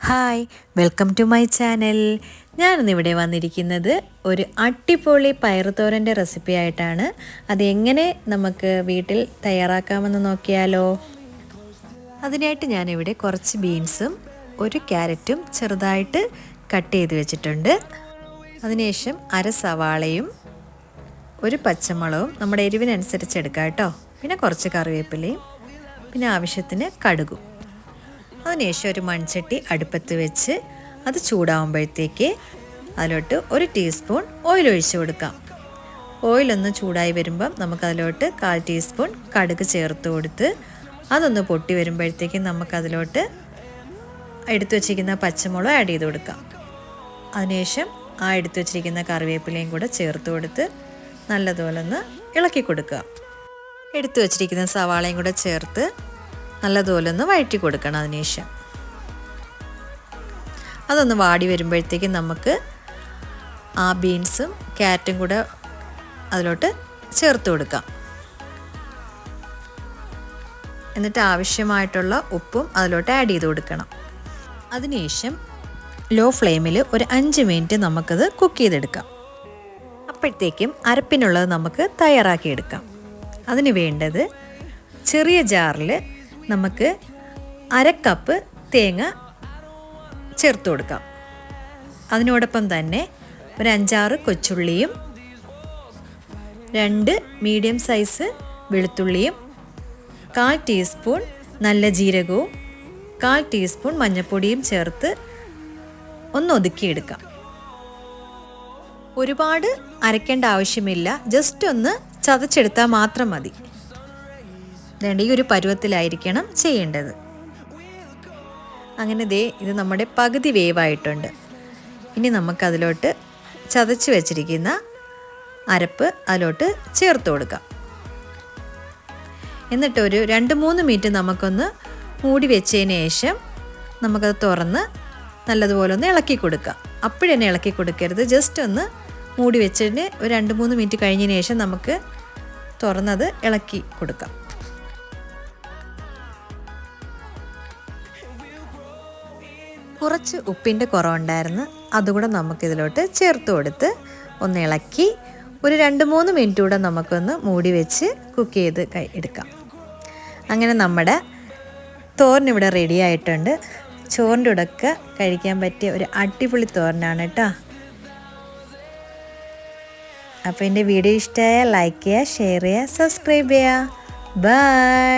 Hi, welcome to my channel. ഞാനിന്നിവിടെ വന്നിരിക്കുന്നത് ഒരു അടിപൊളി പയറുതോരൻ്റെ റെസിപ്പി ആയിട്ടാണ്. അതെങ്ങനെ നമുക്ക് വീട്ടിൽ തയ്യാറാക്കാമെന്ന് നോക്കിയാലോ. അതിനായിട്ട് ഞാനിവിടെ കുറച്ച് ബീൻസും ഒരു ക്യാരറ്റും ചെറുതായിട്ട് കട്ട് ചെയ്ത് വെച്ചിട്ടുണ്ട്. അതിനുശേഷം അര സവാളയും ഒരു പച്ചമുളകും നമ്മുടെ എരിവിനനുസരിച്ച് എടുക്കാം കേട്ടോ. പിന്നെ കുറച്ച് കറിവേപ്പിലയും പിന്നെ ആവശ്യത്തിന് കടുകും. അതിനുശേഷം ഒരു മൺചട്ടി അടുപ്പത്ത് വെച്ച് അത് ചൂടാവുമ്പോഴത്തേക്ക് അതിലോട്ട് 1 ടീസ്പൂൺ ഓയിൽ ഒഴിച്ച് കൊടുക്കാം. ഓയിലൊന്ന് ചൂടായി വരുമ്പം നമുക്കതിലോട്ട് 1/4 ടീസ്പൂൺ കടുക് ചേർത്ത് കൊടുത്ത് അതൊന്ന് പൊട്ടി വരുമ്പോഴത്തേക്കും നമുക്കതിലോട്ട് എടുത്തു വച്ചിരിക്കുന്ന പച്ചമുളക് ആഡ് ചെയ്ത് കൊടുക്കാം. അതിനുശേഷം ആ എടുത്തു വച്ചിരിക്കുന്ന കറിവേപ്പിലയും കൂടെ ചേർത്ത് കൊടുത്ത് നല്ലതുപോലെ ഒന്ന് ഇളക്കി കൊടുക്കുക. എടുത്തു വച്ചിരിക്കുന്ന സവാളയും കൂടെ ചേർത്ത് നല്ലതുപോലെ ഒന്ന് വഴറ്റി കൊടുക്കണം. അതിനുശേഷം അതൊന്ന് വാടി വരുമ്പോഴത്തേക്കും നമുക്ക് ആ ബീൻസും ക്യാരറ്റും കൂടെ അതിലോട്ട് ചേർത്ത് കൊടുക്കാം. എന്നിട്ട് ആവശ്യമായിട്ടുള്ള ഉപ്പും അതിലോട്ട് ആഡ് ചെയ്ത് കൊടുക്കണം. അതിനുശേഷം ലോ ഫ്ലെയിമിൽ ഒരു 5 മിനിറ്റ് നമുക്കത് കുക്ക് ചെയ്തെടുക്കാം. അപ്പോഴത്തേക്കും അരപ്പിനുള്ളത് നമുക്ക് തയ്യാറാക്കിയെടുക്കാം. അതിന് വേണ്ടത് ചെറിയ ജാറിൽ നമുക്ക് 1/2 കപ്പ് തേങ്ങ ചേർത്ത് കൊടുക്കാം. അതിനോടൊപ്പം തന്നെ ഒരു 5-6 കൊച്ചുള്ളിയും 2 മീഡിയം സൈസ് വെളുത്തുള്ളിയും 1/4 ടീസ്പൂൺ നല്ല ജീരകവും 1/4 ടീസ്പൂൺ മഞ്ഞൾപ്പൊടിയും ചേർത്ത് ഒന്ന് ഒതുക്കിയെടുക്കാം. ഒരുപാട് അരയ്ക്കേണ്ട ആവശ്യമില്ല, ജസ്റ്റ് ഒന്ന് ചതച്ചെടുത്താൽ മാത്രം മതി. ഈ ഒരു പരുവത്തിലായിരിക്കണം ചെയ്യേണ്ടത്. അങ്ങനെ ഇത് നമ്മുടെ പകുതി വേവായിട്ടുണ്ട്. ഇനി നമുക്കതിലോട്ട് ചതച്ച് വെച്ചിരിക്കുന്ന അരപ്പ് അതിലോട്ട് ചേർത്ത് കൊടുക്കാം. എന്നിട്ട് ഒരു 2-3 മിനിറ്റ് നമുക്കൊന്ന് മൂടി വെച്ചതിന് ശേഷം നമുക്കത് തുറന്ന് നല്ലതുപോലെ ഒന്ന് ഇളക്കി കൊടുക്കാം. അപ്പോഴെന്നെ ഇളക്കി കൊടുക്കരുത്, ജസ്റ്റ് ഒന്ന് മൂടി വെച്ചതിന് ഒരു 2-3 മിനിറ്റ് കഴിഞ്ഞതിന് ശേഷം നമുക്ക് തുറന്നത് ഇളക്കി കൊടുക്കാം. കുറച്ച് ഉപ്പിൻ്റെ കുറവുണ്ടായിരുന്നു, അതുകൂടെ നമുക്കിതിലോട്ട് ചേർത്ത് കൊടുത്ത് ഒന്ന് ഇളക്കി ഒരു 2-3 മിനിറ്റ് കൂടെ നമുക്കൊന്ന് മൂടി വെച്ച് കുക്ക് ചെയ്ത് എടുക്കാം. അങ്ങനെ നമ്മുടെ തോരൻ ഇവിടെ റെഡി ആയിട്ടുണ്ട്. ചോറിൻ്റെ കൂടെയൊക്കെ കഴിക്കാൻ പറ്റിയ ഒരു അടിപൊളി തോരനാണ് കേട്ടോ. അപ്പോൾ എൻ്റെ വീഡിയോ ഇഷ്ടമായാൽ ലൈക്ക് ചെയ്യുക, ഷെയർ ചെയ്യുക, സബ്സ്ക്രൈബ് ചെയ്യുക. ബൈ.